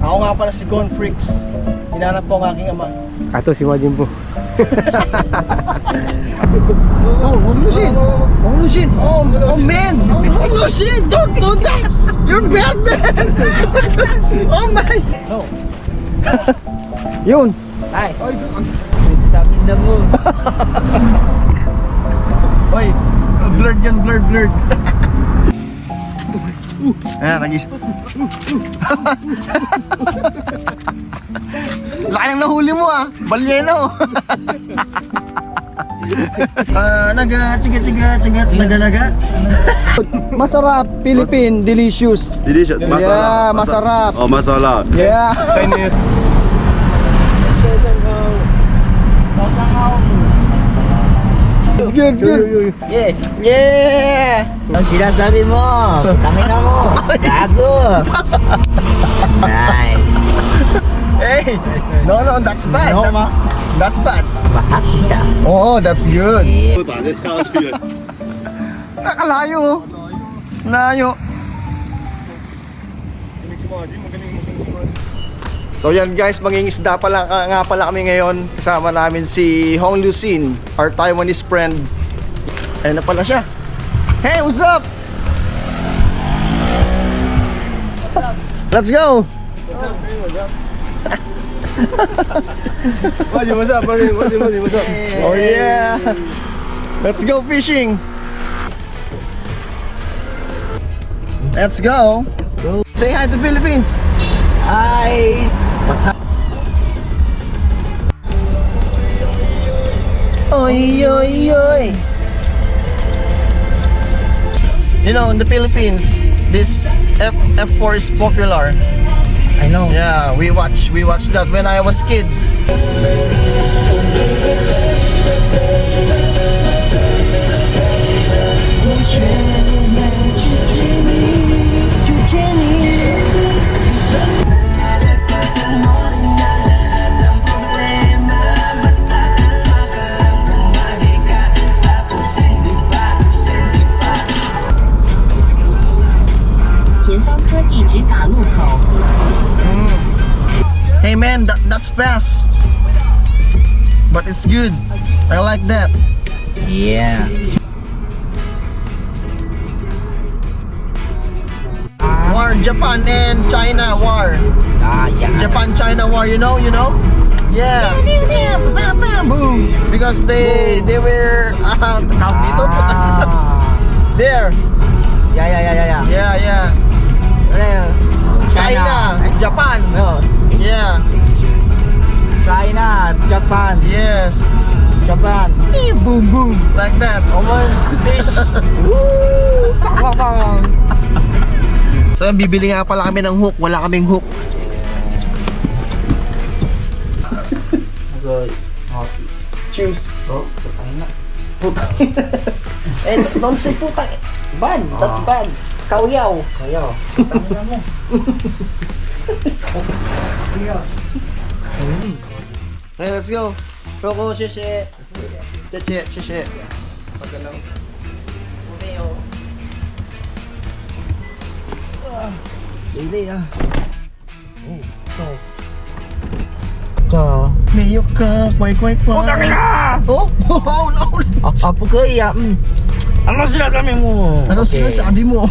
Ako nga pala si Gone Freaks. Hinanap ko ang aking ama. Ato si Majin po. Oh, huwag lusin! Huwag lusin! Oh man! Oh, huwag lusin! Don't do that! You're bad man! Oh my! No. Yun. Nice. Dami na mo. Oy, blurred yan, blurred. Ayan, nag-is. Laki nang nahuli mo ah. Balyeno. Naga. Masarap, Philippine, delicious. Delicious. Yeah, masarap. Oh, masala. Yeah. Chinese. It's good, it's good. Yeah. Yeah. Ang sinasabi mo, kami na mo. Gago. Nice. Hey. No, that's bad. No, That's bad. Bahas ka. Oh, that's good. Yeah. Nakalayo. Layo. So yan guys, mangingisda pala nga pala kami ngayon. Kasama namin si Hong Lucin, our Taiwanese friend. Ayun na pala siya. Hey, what's up? Let's go. What's up? Oh yeah. Let's go fishing. Let's go. Say hi to Philippines. Hi. What's up? Oy, oy, oy. You know, in the Philippines, this F4 is popular. I know. Yeah, we watched that when I was kid. Hey man, that's fast, but it's good. I like that. Yeah. War, Japan and China war. Yeah. Japan-China war, you know? Yeah. Yeah, bam, bam, boom. Because they were tawag dito? There. Yeah. Yeah. China, Japan. No. Yeah. China, Japan, Yes. Japan. Boom boom like that. Fish. Woo! Bang. So bibili nga pala kami ng hook, wala kaming hook. Good. Choose. Oh, putang na. Putang. Don't say putang. Bad, that's bad. Kauyaw. Kayo. Putang na mo. Okay, let's go. Roko, sheshe. Sheshe. Pagalaw. Romeo. Sili ah. Mayo ka, kway. Putang na! Oh, no. Apo ko iya. Ano sinasabi mo? Ano sinasabi mo?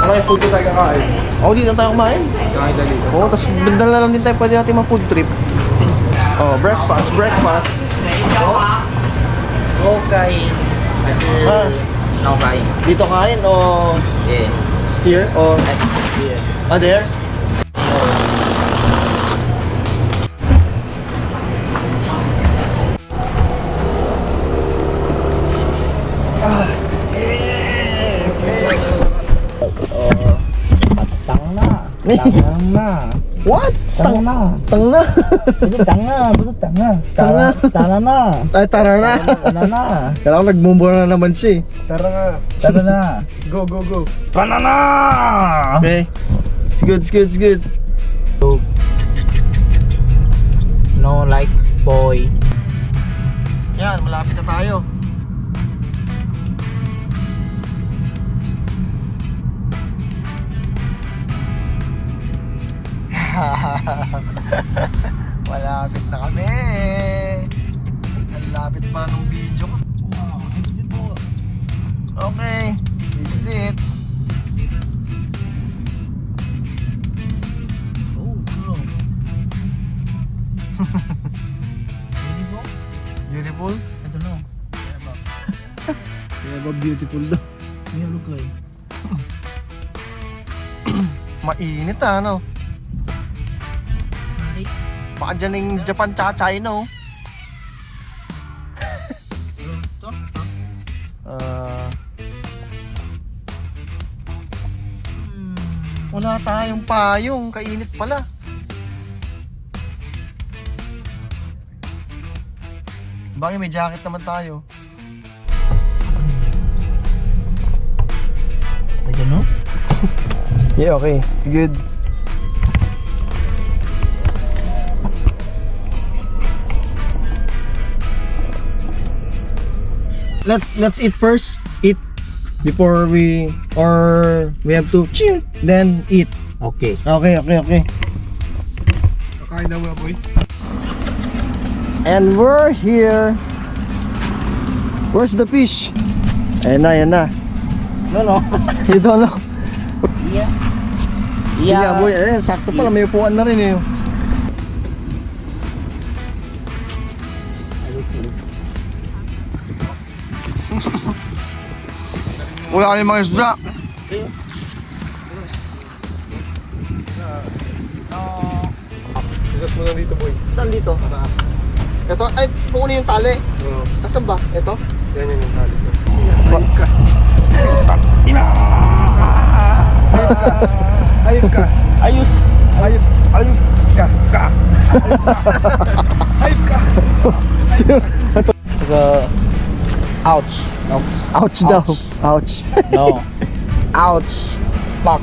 Ano yung food tayo kakain? Oh, dito tayo kumain. Kakain dali. Oh, tapos bandala lang din tayo, pwede natin ma-food trip. Oh, breakfast. Okay. Ah. No kain. Dito kain o Yeah. here or Yeah. there? Tang na. What? Tang na. Tanga? Buset tang na. Tanga. Tara na. Ay, tara na. Tara na. Kailangan nagmumura na naman siya eh. Tara na. Go. Tara na. Okay. It's good. No like boy. Yan, malapit na tayo. Malapit na kami. Ang lapit pa ng video ko. Okay, this is it. Oh, bro. Beautiful. I don't know. Yeah, ba beautiful daw. May look like. Mainit ano? Baka dyan yung Japan tsaka China oh. Wala tayong payong, kainit pala. Bakit may jacket naman tayo? I don't know. Yeah, okay. It's good. Let's eat first. Eat before we have to chew, then eat. Okay. Okay. Kakain daw muna, boy. And we're here. Where's the fish? Ayan na. No. You don't know? Yeah. Yeah, boy. Ayan, sakto pala. May upuan na rin eh. Wala kayong mga isda. Bigas mo na dito, boy. Saan dito? Ito, ay, kukunin yung tali. Oo. Nasaan ba? Ito? Yan yung tali ko. Ayun ka. Ayos. Ayun ka. Ayun ka. Ouch. Ouch daw. Ouch. No. Ouch. Fuck.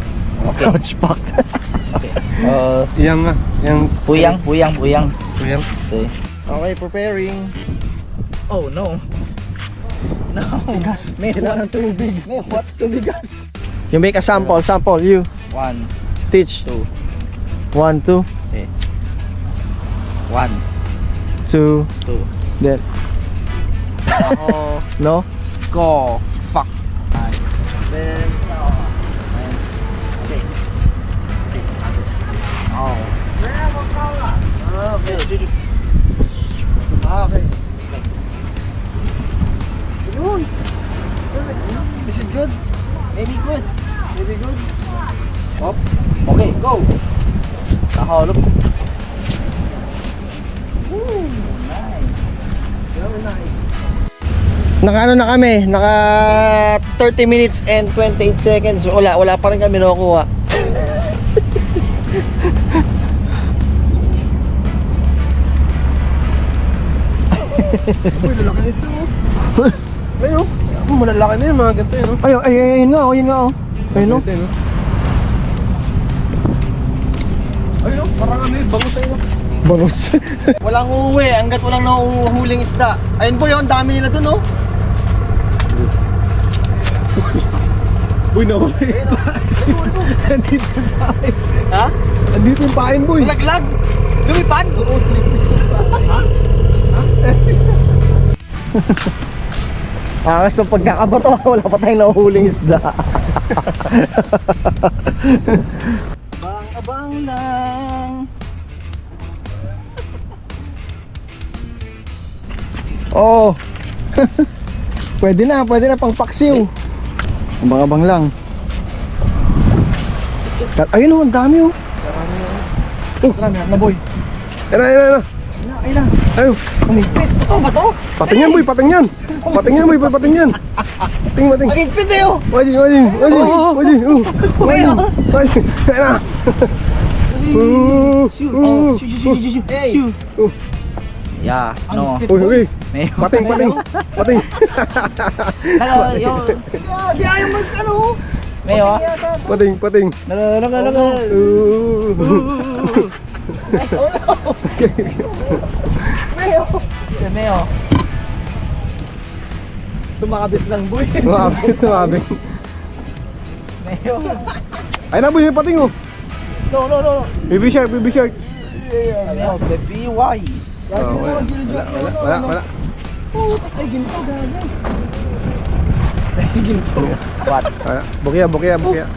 Okay. Ouch, fuck. Okay. Yang nga. Yang. Puyang. Yang. Okay. Okay, preparing. Oh no. No. Tigas. May Kailangan tubig. What? Tubigas. You make a sample. You 1, teach. 2, 1, 2, 3. 1, 2, 2. then. Oh, No? go. Fuck. Then. Okay. Oh. Okay. Okay. Yun. Is it good? Maybe good. Maybe good? Up. Okay, go. Nakahalop. Nice. Very nice. Naka na kami, naka 30 minutes and 28 seconds. Wala pa rin kami nakukuha. Boy, lalaki nito. Ayun. Malalaki na yun, mga ganito yun. Ayun nga, ayun nga. Ayun no? Ayun. Ayun, parang ano yun, bangus tayo. Bangus. Walang uuwi hanggat walang nahuhuling isda. Ayun po yun, dami nila dun oh. Boy, nawala yung pain. Andito yung pain. Ha? Andito yung pain, boy. Laglag? Lumipad? Angas ng pagkakabato, wala pa tayong nahuhuling isda. Abang-abang lang. Oh. Pwede na pang paksiw. Abang-abang lang. Ayun oh, ang dami oh. Marami na boy. Ayun. Ayun. Ayun. Umipit. Ito ba to? Pating yan, boy, pating yan. Pating yan, boy, pating yan. Pating. Magigpit eh oh. Wajin. Ayun na. Hey. Yeah, no. Uy. May Pating. Hello, yo. Di ayaw mag ano. Mayo. Pating. Hello. Mayo. Sumakabit lang boy. Sumabit. Mayo. Ayun na, boy, may pating oh. No. Baby shark, baby shark. Ano, baby, why? Wala. Ay, ginto, gaga. What? Bukiya.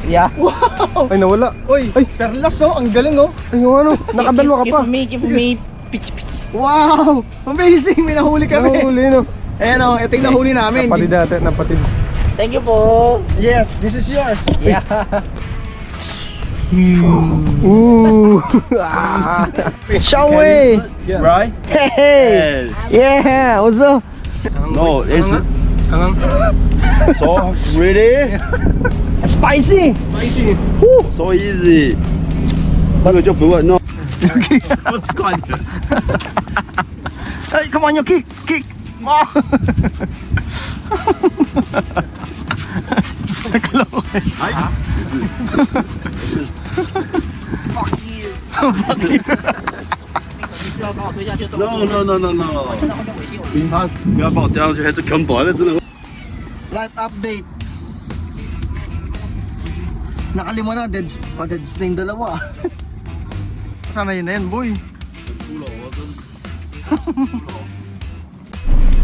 Yeah. Wow! Ay, nawala. Uy, Ay. perlas oh, ang galing oh. Ay, yung ano, nakadalawa ka pa. Give me. Pitch. Wow! Amazing, may nahuli kami. Nahuli, no? Ayan oh, ito yung nahuli namin. Napatid dati, napatid. Thank you po. Yes, this is yours. Yeah. Ooh. Shall we? Yeah. Right? Hey! Yeah, what's up? No, it's Angang. so really Spicy! so easy. 那个就不问 no。 Hey, come on, you kick! Oh. Nakaloko eh. No，不要把我掉上去，还是啃饱了，真的。 Live update. Nakalima na, deads na yung dalawa. Sana yun na yun, boy.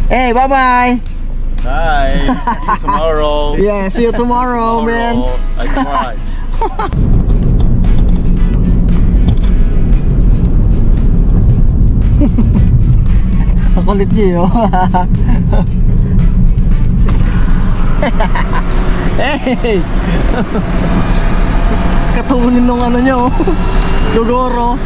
Hey, bye-bye! Hi, see you tomorrow. Yeah, see you tomorrow, man. I try. Ang kulit niyo, hey! Katunin nung ano nyo, Lugoro.